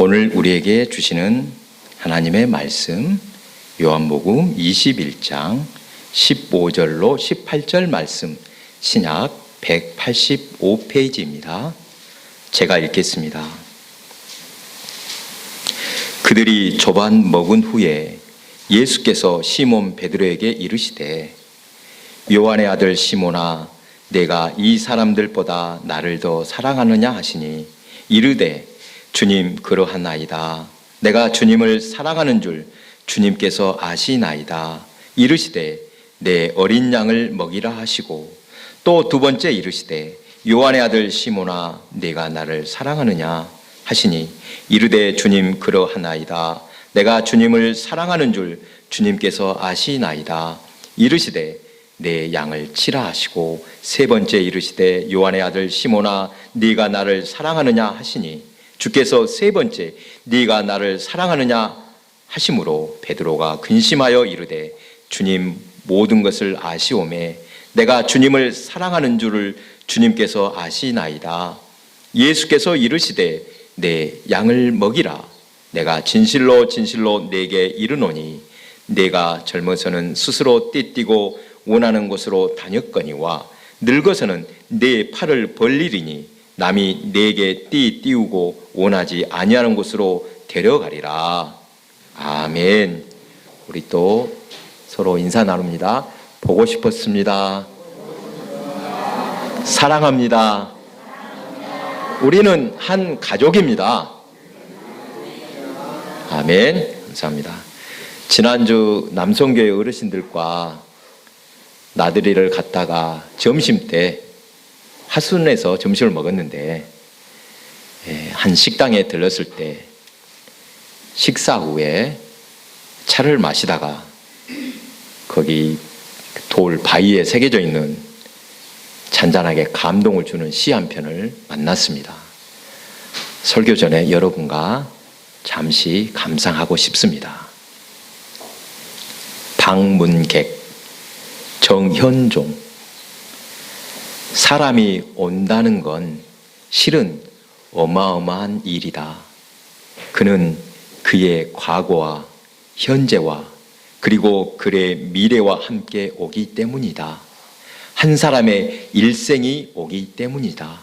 오늘 우리에게 주시는 하나님의 말씀 요한복음 21장 15절로 18절 말씀 신약 185페이지입니다. 제가 읽겠습니다. 그들이 조반 먹은 후에 예수께서 시몬 베드로에게 이르시되 요한의 아들 시몬아 내가 이 사람들보다 나를 더 사랑하느냐 하시니 이르되 주님 그러하나이다. 내가 주님을 사랑하는 줄 주님께서 아시나이다. 이르시되 내 어린 양을 먹이라 하시고 또 두 번째 이르시되 요한의 아들 시몬아 내가 나를 사랑하느냐 하시니 이르되 주님 그러하나이다. 내가 주님을 사랑하는 줄 주님께서 아시나이다. 이르시되 내 양을 치라 하시고 세 번째 이르시되 요한의 아들 시몬아 네가 나를 사랑하느냐 하시니 주께서 세 번째 네가 나를 사랑하느냐 하심으로 베드로가 근심하여 이르되 주님 모든 것을 아시오매 내가 주님을 사랑하는 줄을 주님께서 아시나이다. 예수께서 이르시되 내 양을 먹이라. 내가 진실로 진실로 네게 이르노니 네가 젊어서는 스스로 띠띠고 원하는 곳으로 다녔거니와 늙어서는 네 팔을 벌리리니 남이 네게 띠우고 원하지 아니하는 곳으로 데려가리라. 아멘. 우리 또 서로 인사 나눕니다. 보고 싶었습니다. 사랑합니다. 우리는 한 가족입니다. 아멘. 감사합니다. 지난주 남성교회 어르신들과 나들이를 갔다가 점심때 하순에서 점심을 먹었는데 한 식당에 들렀을 때 식사 후에 차를 마시다가 거기 돌 바위에 새겨져 있는 잔잔하게 감동을 주는 시 한 편을 만났습니다. 설교 전에 여러분과 잠시 감상하고 싶습니다. 방문객 정현종. 사람이 온다는 건 실은 어마어마한 일이다. 그는 그의 과거와 현재와 그리고 그의 미래와 함께 오기 때문이다. 한 사람의 일생이 오기 때문이다.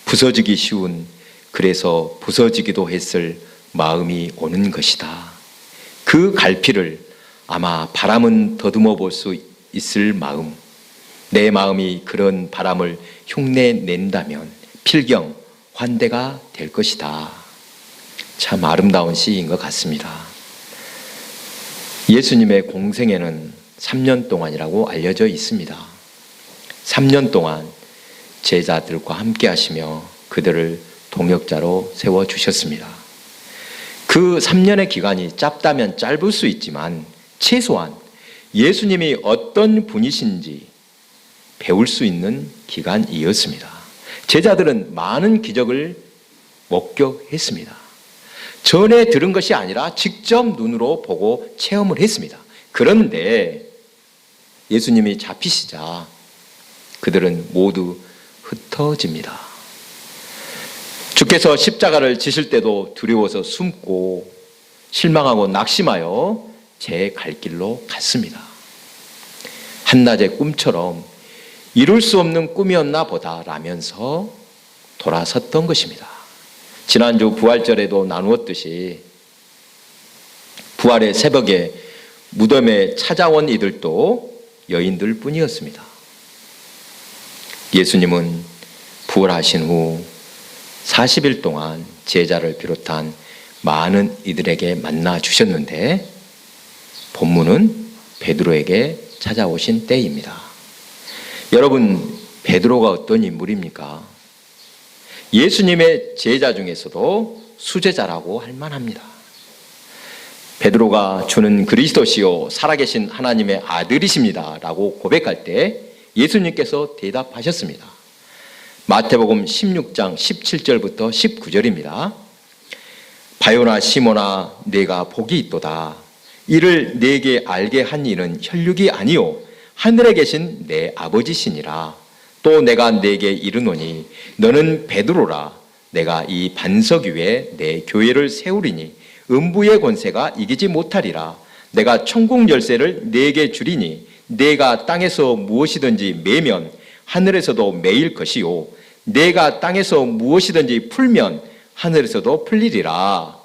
부서지기 쉬운, 그래서 부서지기도 했을 마음이 오는 것이다. 그 갈피를 아마 바람은 더듬어 볼 수 있을 마음, 내 마음이 그런 바람을 흉내낸다면 필경, 환대가 될 것이다. 참 아름다운 시인 것 같습니다. 예수님의 공생애는 3년 동안이라고 알려져 있습니다. 3년 동안 제자들과 함께 하시며 그들을 동역자로 세워주셨습니다. 그 3년의 기간이 짧다면 짧을 수 있지만 최소한 예수님이 어떤 분이신지 배울 수 있는 기간이었습니다. 제자들은 많은 기적을 목격했습니다. 전에 들은 것이 아니라 직접 눈으로 보고 체험을 했습니다. 그런데 예수님이 잡히시자 그들은 모두 흩어집니다. 주께서 십자가를 지실 때도 두려워서 숨고 실망하고 낙심하여 제 갈 길로 갔습니다. 한낮의 꿈처럼 이룰 수 없는 꿈이었나 보다 라면서 돌아섰던 것입니다. 지난주 부활절에도 나누었듯이 부활의 새벽에 무덤에 찾아온 이들도 여인들 뿐이었습니다. 예수님은 부활하신 후 40일 동안 제자를 비롯한 많은 이들에게 만나 주셨는데 본문은 베드로에게 찾아오신 때입니다. 여러분, 베드로가 어떤 인물입니까? 예수님의 제자 중에서도 수제자라고 할 만합니다. 베드로가 주는 그리스도시요 살아계신 하나님의 아들이십니다 라고 고백할 때 예수님께서 대답하셨습니다. 마태복음 16장 17절부터 19절입니다. 바요나 시몬아 네가 복이 있도다. 이를 네게 알게 한 이는 혈육이 아니요 하늘에 계신 내 아버지시니라. 또 내가 네게 이르노니 너는 베드로라. 내가 이 반석 위에 내 교회를 세우리니 음부의 권세가 이기지 못하리라. 내가 천국 열쇠를 네게 주리니 네가 땅에서 무엇이든지 매면 하늘에서도 매일 것이요 내가 땅에서 무엇이든지 풀면 하늘에서도 풀리리라.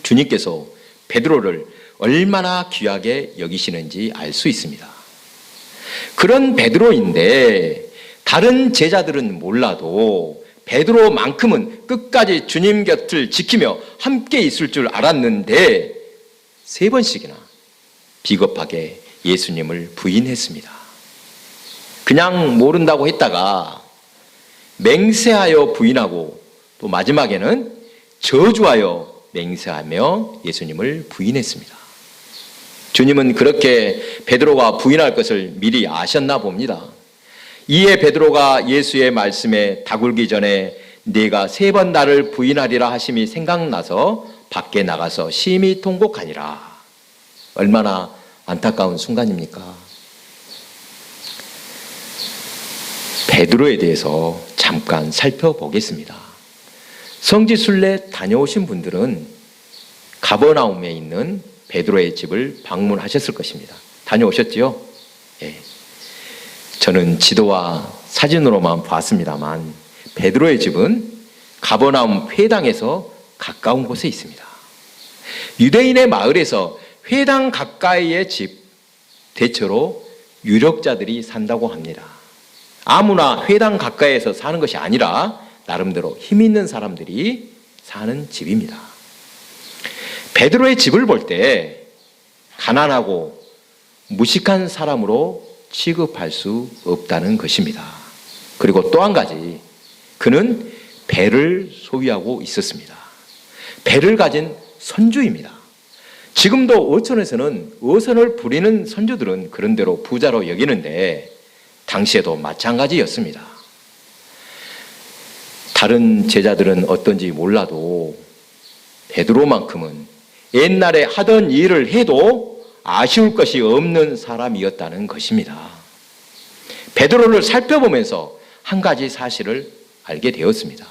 주님께서 베드로를 얼마나 귀하게 여기시는지 알 수 있습니다. 그런 베드로인데 다른 제자들은 몰라도 베드로만큼은 끝까지 주님 곁을 지키며 함께 있을 줄 알았는데 3번씩이나 비겁하게 예수님을 부인했습니다. 그냥 모른다고 했다가 맹세하여 부인하고 또 마지막에는 저주하여 맹세하며 예수님을 부인했습니다. 주님은 그렇게 베드로가 부인할 것을 미리 아셨나 봅니다. 이에 베드로가 예수의 말씀에 다굴기 전에 네가 3번 나를 부인하리라 하심이 생각나서 밖에 나가서 심히 통곡하니라. 얼마나 안타까운 순간입니까? 베드로에 대해서 잠깐 살펴보겠습니다. 성지순례 다녀오신 분들은 가버나움에 있는 베드로의 집을 방문하셨을 것입니다. 다녀오셨지요? 예. 저는 지도와 사진으로만 봤습니다만 베드로의 집은 가버나움 회당에서 가까운 곳에 있습니다. 유대인의 마을에서 회당 가까이의 집, 대체로 유력자들이 산다고 합니다. 아무나 회당 가까이에서 사는 것이 아니라 나름대로 힘 있는 사람들이 사는 집입니다. 베드로의 집을 볼 때 가난하고 무식한 사람으로 취급할 수 없다는 것입니다. 그리고 또 한 가지, 그는 배를 소유하고 있었습니다. 배를 가진 선주입니다. 지금도 어촌에서는 어선을 부리는 선주들은 그런대로 부자로 여기는데 당시에도 마찬가지였습니다. 다른 제자들은 어떤지 몰라도 베드로만큼은 옛날에 하던 일을 해도 아쉬울 것이 없는 사람이었다는 것입니다. 베드로를 살펴보면서 한 가지 사실을 알게 되었습니다.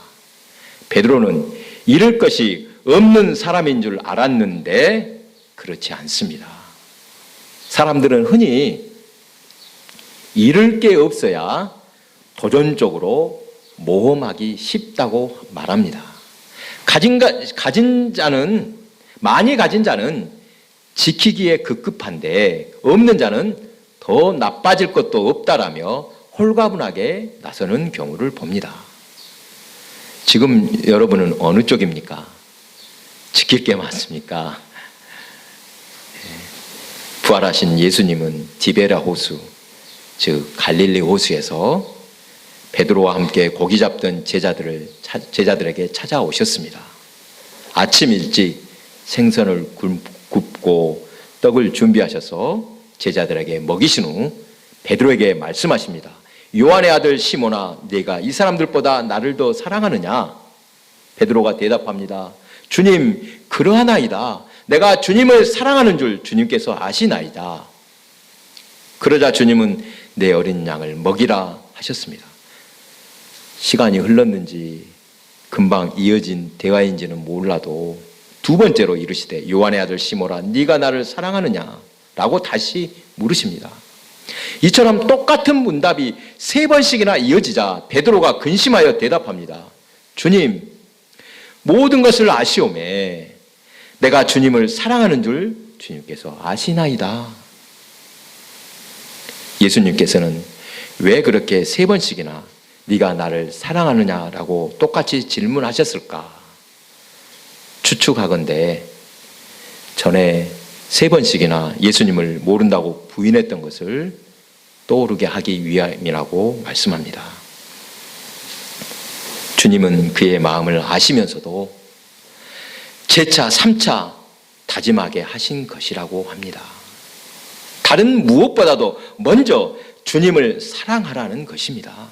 베드로는 잃을 것이 없는 사람인 줄 알았는데 그렇지 않습니다. 사람들은 흔히 잃을 게 없어야 도전적으로 모험하기 쉽다고 말합니다. 많이 가진 자는 지키기에 급급한데 없는 자는 더 나빠질 것도 없다라며 홀가분하게 나서는 경우를 봅니다. 지금 여러분은 어느 쪽입니까? 지킬 게 많습니까? 부활하신 예수님은 디베라 호수, 즉 갈릴리 호수에서 베드로와 함께 고기 잡던 제자들에게 찾아오셨습니다. 아침 일찍 생선을 굽고 떡을 준비하셔서 제자들에게 먹이신 후 베드로에게 말씀하십니다. 요한의 아들 시몬아, 네가 이 사람들보다 나를 더 사랑하느냐? 베드로가 대답합니다. 주님, 그러하나이다. 내가 주님을 사랑하는 줄 주님께서 아시나이다. 그러자 주님은 내 어린 양을 먹이라 하셨습니다. 시간이 흘렀는지 금방 이어진 대화인지는 몰라도 2번째로 이르시되 요한의 아들 시몬아, 네가 나를 사랑하느냐? 라고 다시 물으십니다. 이처럼 똑같은 문답이 3번씩이나 이어지자 베드로가 근심하여 대답합니다. 주님, 모든 것을 아시오매 내가 주님을 사랑하는 줄 주님께서 아시나이다. 예수님께서는 왜 그렇게 3번씩이나 네가 나를 사랑하느냐라고 똑같이 질문하셨을까? 추측하건대 전에 3번씩이나 예수님을 모른다고 부인했던 것을 떠오르게 하기 위함이라고 말씀합니다. 주님은 그의 마음을 아시면서도 재차 3차 다짐하게 하신 것이라고 합니다. 다른 무엇보다도 먼저 주님을 사랑하라는 것입니다.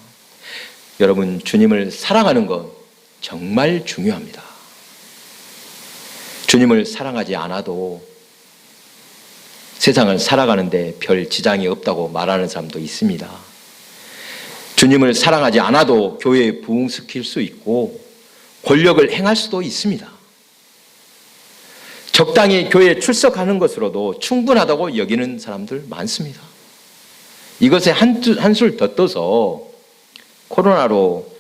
여러분, 주님을 사랑하는 것 정말 중요합니다. 주님을 사랑하지 않아도 세상을 살아가는데 별 지장이 없다고 말하는 사람도 있습니다. 주님을 사랑하지 않아도 교회에 부흥시킬 수 있고 권력을 행할 수도 있습니다. 적당히 교회에 출석하는 것으로도 충분하다고 여기는 사람들 많습니다. 이것에 한술 더 떠서 코로나로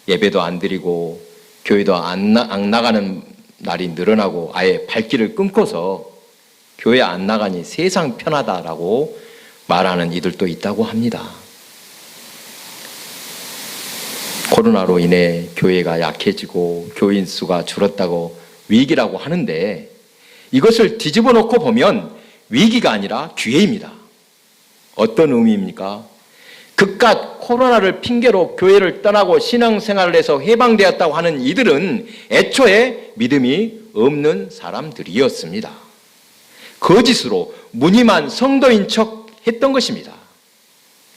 예배도 안 드리고 교회도 안 나가는 날이 늘어나고 아예 발길을 끊고서 교회 안 나가니 세상 편하다라고 말하는 이들도 있다고 합니다. 코로나로 인해 교회가 약해지고 교인 수가 줄었다고 위기라고 하는데 이것을 뒤집어 놓고 보면 위기가 아니라 기회입니다. 어떤 의미입니까? 그깟 코로나를 핑계로 교회를 떠나고 신앙생활을 해서 해방되었다고 하는 이들은 애초에 믿음이 없는 사람들이었습니다. 거짓으로 무늬만 성도인 척 했던 것입니다.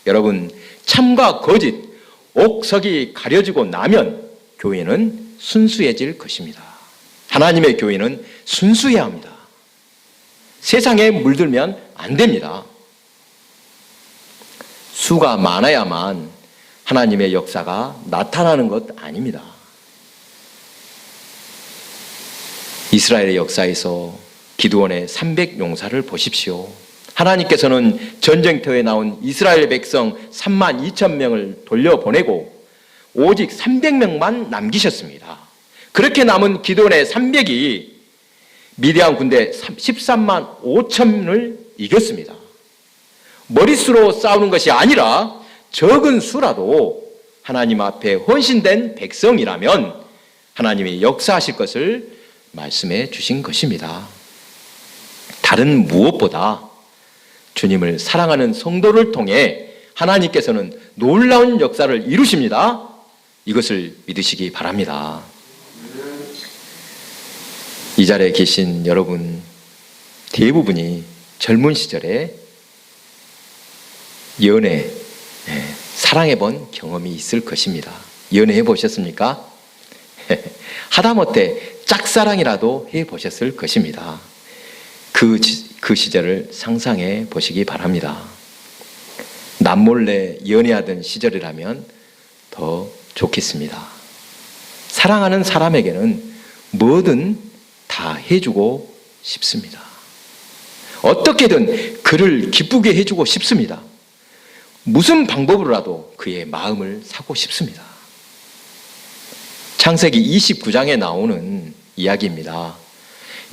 여러분, 참과 거짓, 옥석이 가려지고 나면 교회는 순수해질 것입니다. 하나님의 교회는 순수해야 합니다. 세상에 물들면 안 됩니다. 수가 많아야만 하나님의 역사가 나타나는 것 아닙니다. 이스라엘의 역사에서 기드온의 300용사를 보십시오. 하나님께서는 전쟁터에 나온 이스라엘 백성 32,000명을 돌려보내고 오직 300명만 남기셨습니다. 그렇게 남은 기드온의 300이 미디안 군대 13만 5천을 이겼습니다. 머릿수로 싸우는 것이 아니라 적은 수라도 하나님 앞에 헌신된 백성이라면 하나님이 역사하실 것을 말씀해 주신 것입니다. 다른 무엇보다 주님을 사랑하는 성도를 통해 하나님께서는 놀라운 역사를 이루십니다. 이것을 믿으시기 바랍니다. 이 자리에 계신 여러분 대부분이 젊은 시절에 연애, 사랑해 본 경험이 있을 것입니다. 연애해 보셨습니까? 하다못해 짝사랑이라도 해 보셨을 것입니다. 그 시절을 상상해 보시기 바랍니다. 남몰래 연애하던 시절이라면 더 좋겠습니다. 사랑하는 사람에게는 뭐든 다 해주고 싶습니다. 어떻게든 그를 기쁘게 해주고 싶습니다. 무슨 방법으로라도 그의 마음을 사고 싶습니다. 창세기 29장에 나오는 이야기입니다.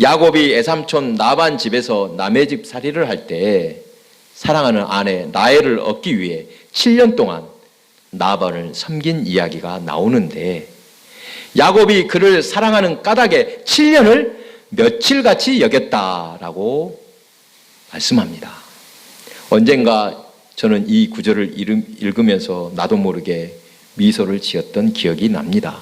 야곱이 애삼촌 라반 집에서 남의 집 살이를 할 때 사랑하는 아내 라헬을 얻기 위해 7년 동안 라반을 섬긴 이야기가 나오는데 야곱이 그를 사랑하는 까닭에 7년을 며칠같이 여겼다라고 말씀합니다. 언젠가 저는 이 구절을 읽으면서 나도 모르게 미소를 지었던 기억이 납니다.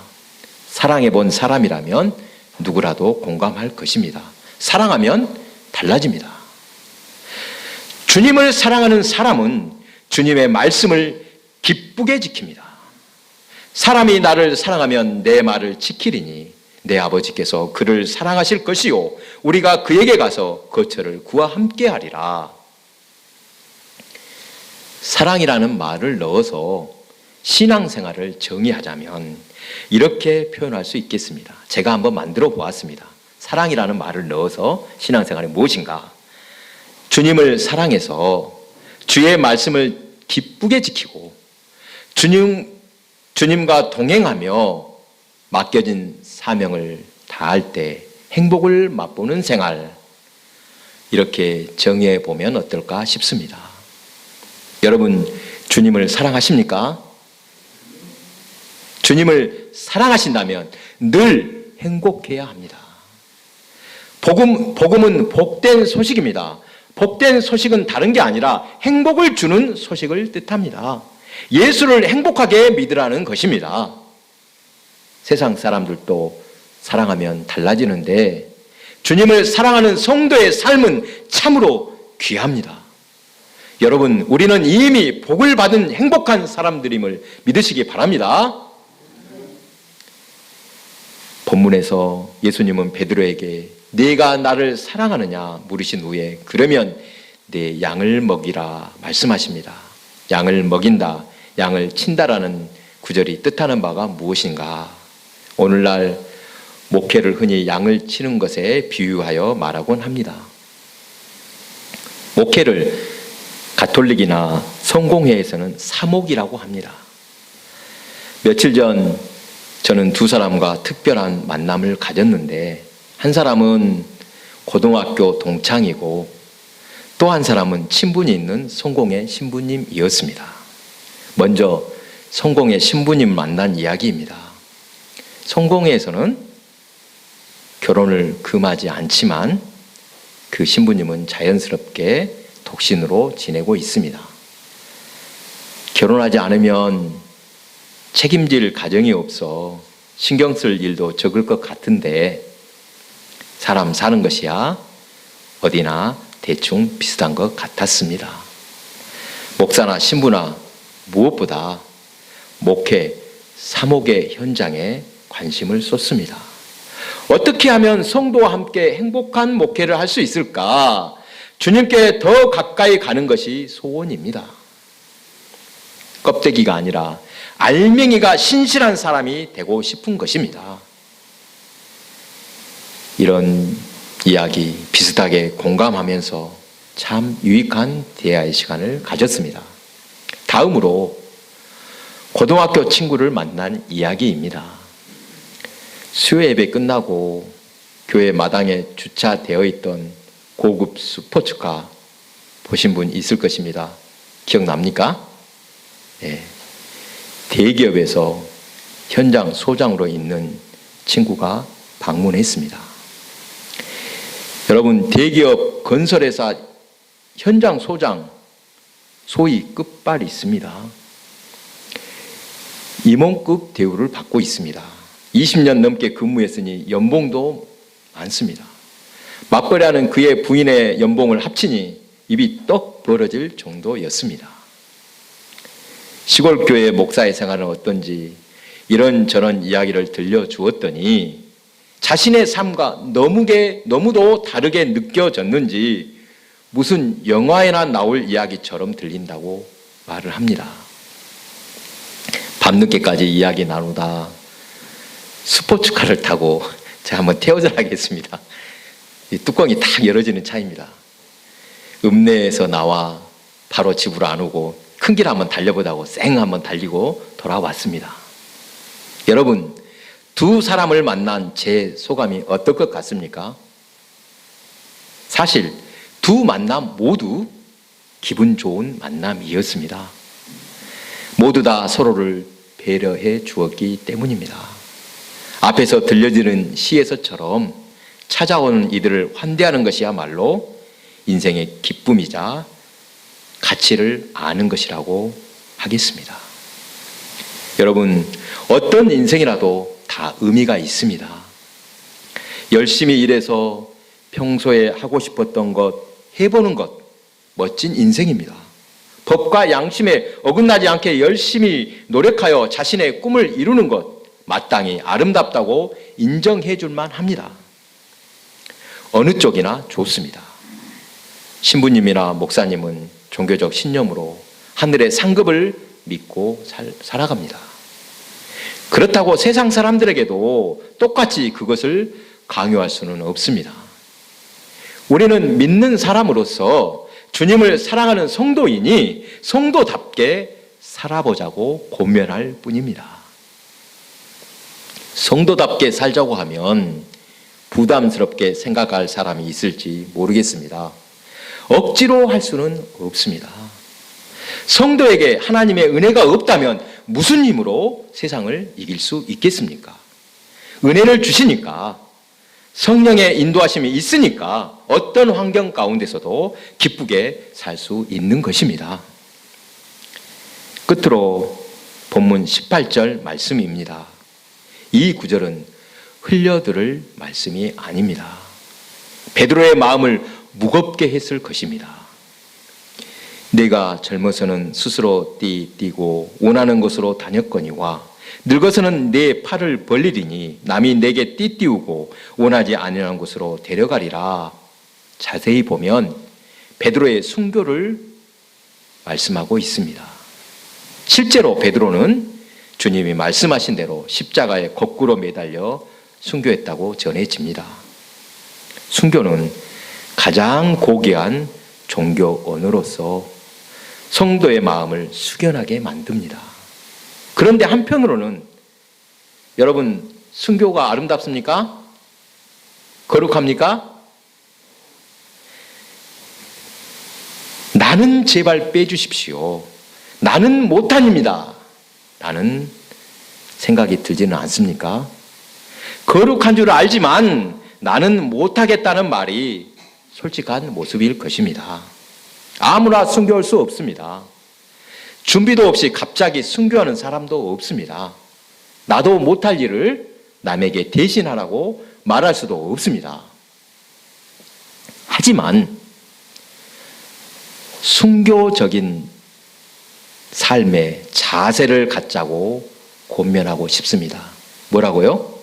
사랑해 본 사람이라면 누구라도 공감할 것입니다. 사랑하면 달라집니다. 주님을 사랑하는 사람은 주님의 말씀을 기쁘게 지킵니다. 사람이 나를 사랑하면 내 말을 지키리니 내 아버지께서 그를 사랑하실 것이요 우리가 그에게 가서 거처를 그와 함께 하리라. 사랑이라는 말을 넣어서 신앙생활을 정의하자면 이렇게 표현할 수 있겠습니다. 제가 한번 만들어 보았습니다. 사랑이라는 말을 넣어서 신앙생활이 무엇인가? 주님을 사랑해서 주의 말씀을 기쁘게 지키고 주님과 동행하며 맡겨진 사명을 다할 때 행복을 맛보는 생활, 이렇게 정의해 보면 어떨까 싶습니다. 여러분, 주님을 사랑하십니까? 주님을 사랑하신다면 늘 행복해야 합니다. 복음은 복된 소식입니다. 복된 소식은 다른 게 아니라 행복을 주는 소식을 뜻합니다. 예수를 행복하게 믿으라는 것입니다. 세상 사람들도 사랑하면 달라지는데 주님을 사랑하는 성도의 삶은 참으로 귀합니다. 여러분, 우리는 이미 복을 받은 행복한 사람들임을 믿으시기 바랍니다. 본문에서 예수님은 베드로에게 네가 나를 사랑하느냐 물으신 후에 그러면 내 양을 먹이라 말씀하십니다. 양을 먹인다, 양을 친다라는 구절이 뜻하는 바가 무엇인가? 오늘날 목회를 흔히 양을 치는 것에 비유하여 말하곤 합니다. 목회를 가톨릭이나 성공회에서는 사목이라고 합니다. 며칠 전 저는 두 사람과 특별한 만남을 가졌는데, 한 사람은 고등학교 동창이고 또 한 사람은 친분이 있는 성공회 신부님이었습니다. 먼저 성공회 신부님 만난 이야기입니다. 성공회에서는 결혼을 금하지 않지만 그 신부님은 자연스럽게 독신으로 지내고 있습니다. 결혼하지 않으면 책임질 가정이 없어 신경 쓸 일도 적을 것 같은데, 사람 사는 것이야 어디나 대충 비슷한 것 같았습니다. 목사나 신부나 무엇보다 목회, 사목의 현장에 관심을 쏟습니다. 어떻게 하면 성도와 함께 행복한 목회를 할 수 있을까? 주님께 더 가까이 가는 것이 소원입니다. 껍데기가 아니라 알맹이가 신실한 사람이 되고 싶은 것입니다. 이런 이야기 비슷하게 공감하면서 참 유익한 대화의 시간을 가졌습니다. 다음으로 고등학교 친구를 만난 이야기입니다. 수요 예배 끝나고 교회 마당에 주차되어 있던 고급 스포츠카 보신 분 있을 것입니다. 기억납니까? 네. 대기업에서 현장 소장으로 있는 친구가 방문했습니다. 여러분, 대기업 건설회사 현장 소장, 소위 끝발이 있습니다. 임원급 대우를 받고 있습니다. 20년 넘게 근무했으니 연봉도 많습니다. 맞벌이하는 그의 부인의 연봉을 합치니 입이 떡 벌어질 정도였습니다. 시골 교회 목사의 생활은 어떤지 이런저런 이야기를 들려주었더니 자신의 삶과 너무도 다르게 느껴졌는지 무슨 영화에나 나올 이야기처럼 들린다고 말을 합니다. 밤늦게까지 이야기 나누다 스포츠카를 타고 제가 한번 태워져 하겠습니다. 이 뚜껑이 탁 열어지는 차입니다. 읍내에서 나와 바로 집으로 안 오고 큰 길 한번 달려보자고 쌩 한번 달리고 돌아왔습니다. 여러분, 두 사람을 만난 제 소감이 어떨 것 같습니까? 사실 두 만남 모두 기분 좋은 만남이었습니다. 모두 다 서로를 배려해 주었기 때문입니다. 앞에서 들려지는 시에서처럼 찾아오는 이들을 환대하는 것이야말로 인생의 기쁨이자 가치를 아는 것이라고 하겠습니다. 여러분, 어떤 인생이라도 다 의미가 있습니다. 열심히 일해서 평소에 하고 싶었던 것 해보는 것, 멋진 인생입니다. 법과 양심에 어긋나지 않게 열심히 노력하여 자신의 꿈을 이루는 것, 마땅히 아름답다고 인정해 줄만 합니다. 어느 쪽이나 좋습니다. 신부님이나 목사님은 종교적 신념으로 하늘의 상급을 믿고 살아갑니다. 그렇다고 세상 사람들에게도 똑같이 그것을 강요할 수는 없습니다. 우리는 믿는 사람으로서 주님을 사랑하는 성도이니 성도답게 살아보자고 권면할 뿐입니다. 성도답게 살자고 하면 부담스럽게 생각할 사람이 있을지 모르겠습니다. 억지로 할 수는 없습니다. 성도에게 하나님의 은혜가 없다면 무슨 힘으로 세상을 이길 수 있겠습니까? 은혜를 주시니까, 성령의 인도하심이 있으니까 어떤 환경 가운데서도 기쁘게 살 수 있는 것입니다. 끝으로 본문 18절 말씀입니다. 이 구절은 흘려들을 말씀이 아닙니다. 베드로의 마음을 무겁게 했을 것입니다. 내가 젊어서는 스스로 뛰고 원하는 곳으로 다녔거니와 늙어서는 내 팔을 벌리리니 남이 내게 띠띠우고 원하지 아니하는 곳으로 데려가리라. 자세히 보면 베드로의 순교를 말씀하고 있습니다. 실제로 베드로는 주님이 말씀하신 대로 십자가에 거꾸로 매달려 순교했다고 전해집니다. 순교는 가장 고귀한 종교 언어로서 성도의 마음을 숙연하게 만듭니다. 그런데 한편으로는 여러분, 순교가 아름답습니까? 거룩합니까? 나는 제발 빼주십시오. 나는 못한입니다. 라는 생각이 들지는 않습니까? 거룩한 줄 알지만 나는 못하겠다는 말이 솔직한 모습일 것입니다. 아무나 순교할 수 없습니다. 준비도 없이 갑자기 순교하는 사람도 없습니다. 나도 못할 일을 남에게 대신하라고 말할 수도 없습니다. 하지만 순교적인 삶의 자세를 갖자고 권면하고 싶습니다. 뭐라고요?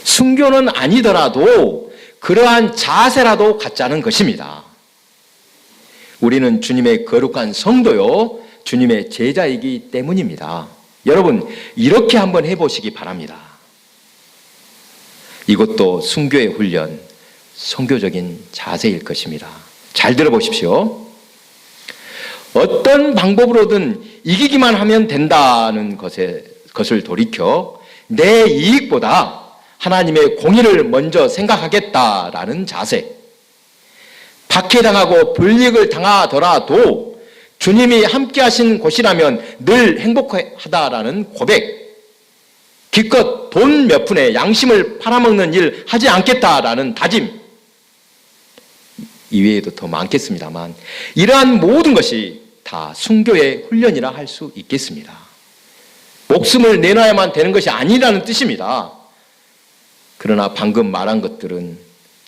순교는 아니더라도 그러한 자세라도 갖자는 것입니다. 우리는 주님의 거룩한 성도요, 주님의 제자이기 때문입니다. 여러분, 이렇게 한번 해보시기 바랍니다. 이것도 순교의 훈련, 선교적인 자세일 것입니다. 잘 들어보십시오. 어떤 방법으로든 이기기만 하면 된다는 것을 돌이켜 내 이익보다 하나님의 공의를 먼저 생각하겠다라는 자세, 박해당하고 불이익을 당하더라도 주님이 함께 하신 곳이라면 늘 행복하다라는 고백, 기껏 돈 몇 푼에 양심을 팔아먹는 일 하지 않겠다라는 다짐, 이외에도 더 많겠습니다만 이러한 모든 것이 다 순교의 훈련이라 할 수 있겠습니다. 목숨을 내놔야만 되는 것이 아니라는 뜻입니다. 그러나 방금 말한 것들은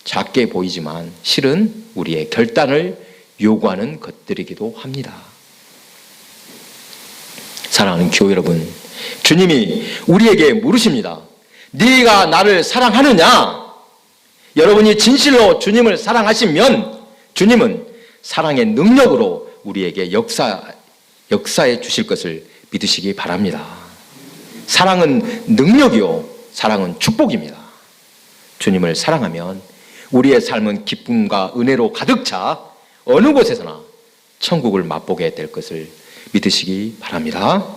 작게 보이지만 실은 우리의 결단을 요구하는 것들이기도 합니다. 사랑하는 교회 여러분, 주님이 우리에게 물으십니다. 네가 나를 사랑하느냐? 여러분이 진실로 주님을 사랑하시면 주님은 사랑의 능력으로 우리에게 역사해 주실 것을 믿으시기 바랍니다. 사랑은 능력이요, 사랑은 축복입니다. 주님을 사랑하면 우리의 삶은 기쁨과 은혜로 가득 차 어느 곳에서나 천국을 맛보게 될 것을 믿으시기 바랍니다.